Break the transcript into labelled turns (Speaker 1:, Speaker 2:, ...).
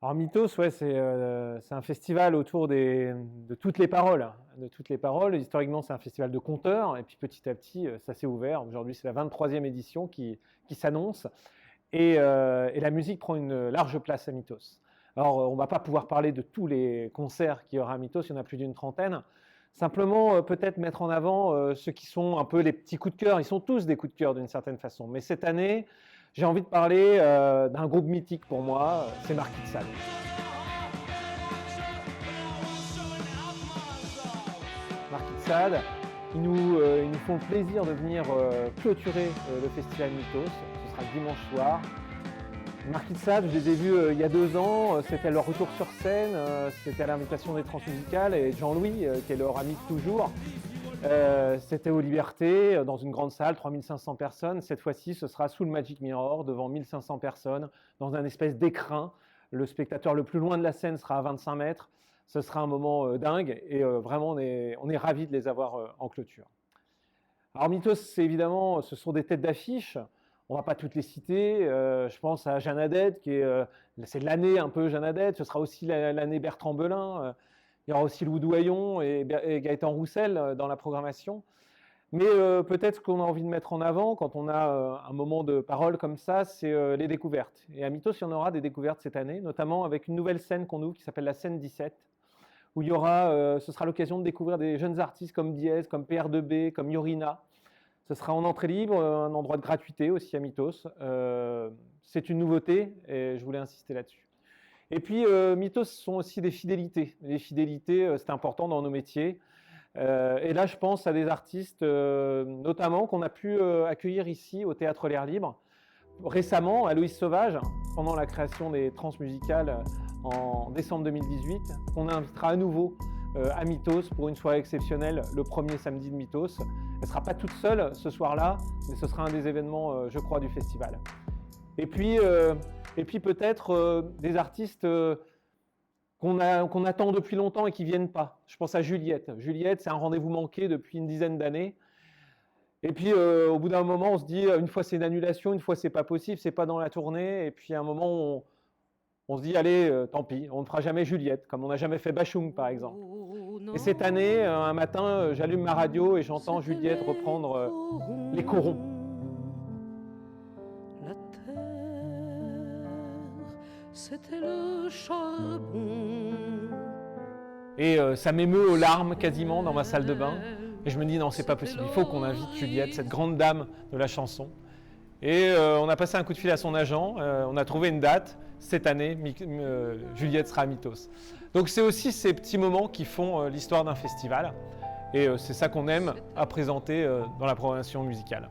Speaker 1: Alors Mythos, ouais, c'est un festival autour de toutes les paroles. De toutes les paroles. Historiquement, c'est un festival de conteurs, et puis petit à petit, ça s'est ouvert. Aujourd'hui, c'est la 23e édition qui s'annonce, et la musique prend une large place à Mythos. Alors, on ne va pas pouvoir parler de tous les concerts qu'il y aura à Mythos, il y en a plus d'une trentaine. Simplement, peut-être mettre en avant ceux qui sont un peu les petits coups de cœur. Ils sont tous des coups de cœur d'une certaine façon. Mais cette année, j'ai envie de parler d'un groupe mythique pour moi, c'est Marquis de Sade. Marquis de Sade, ils nous font le plaisir de venir clôturer le festival Mythos. Ce sera dimanche soir. Marquis de Sade, je les ai vus il y a 2 ans, c'était leur retour sur scène, c'était à l'invitation des Transmusicales et Jean-Louis, qui est leur ami de toujours. C'était aux Libertés, dans une grande salle, 3500 personnes. Cette fois-ci, ce sera sous le Magic Mirror, devant 1500 personnes, dans un espèce d'écrin. Le spectateur le plus loin de la scène sera à 25 mètres. Ce sera un moment dingue, et vraiment, on est ravis de les avoir en clôture. Alors Mythos, évidemment, ce sont des têtes d'affiche. On ne va pas toutes les citer. Je pense à Jeanne Haddad, c'est l'année un peu Jeanne Haddad. Ce sera aussi l'année Bertrand Belin. Il y aura aussi Louis Douaillon et Gaëtan Roussel dans la programmation. Mais peut-être ce qu'on a envie de mettre en avant quand on a un moment de parole comme ça, c'est les découvertes. Et à Mythos, il y en aura des découvertes cette année, notamment avec une nouvelle scène qu'on ouvre qui s'appelle la scène 17, où il y aura, ce sera l'occasion de découvrir des jeunes artistes comme Diez, comme PR2B, comme Yorina. Ce sera en entrée libre, un endroit de gratuité aussi à Mythos. C'est une nouveauté et je voulais insister là-dessus. Et puis, Mythos sont aussi des fidélités. Les fidélités, c'est important dans nos métiers. Et là, je pense à des artistes, notamment, qu'on a pu accueillir ici au Théâtre L'Air Libre. Récemment, Aloïs Sauvage, pendant la création des Transmusicales en décembre 2018, qu'on invitera à nouveau à Mythos pour une soirée exceptionnelle, le premier samedi de Mythos. Elle ne sera pas toute seule ce soir-là, mais ce sera un des événements, je crois, du festival. Et puis peut-être des artistes qu'on attend depuis longtemps et qui ne viennent pas. Je pense à Juliette. Juliette, c'est un rendez-vous manqué depuis une dizaine d'années. Et puis, au bout d'un moment, on se dit, une fois c'est une annulation, une fois c'est pas possible, c'est pas dans la tournée. Et puis, à un moment, on se dit, allez, tant pis, on ne fera jamais Juliette, comme on n'a jamais fait Bachung, par exemple. Et cette année, un matin, j'allume ma radio et j'entends Juliette reprendre les corons.
Speaker 2: La terre, c'était le charbon.
Speaker 1: Et ça m'émeut aux larmes quasiment dans ma salle de bain. Et je me dis, non, c'est pas possible, il faut qu'on invite Juliette, cette grande dame de la chanson. Et on a passé un coup de fil à son agent, on a trouvé une date. Cette année, Juliette sera à Mythos. Donc c'est aussi ces petits moments qui font l'histoire d'un festival. Et c'est ça qu'on aime à présenter dans la programmation musicale.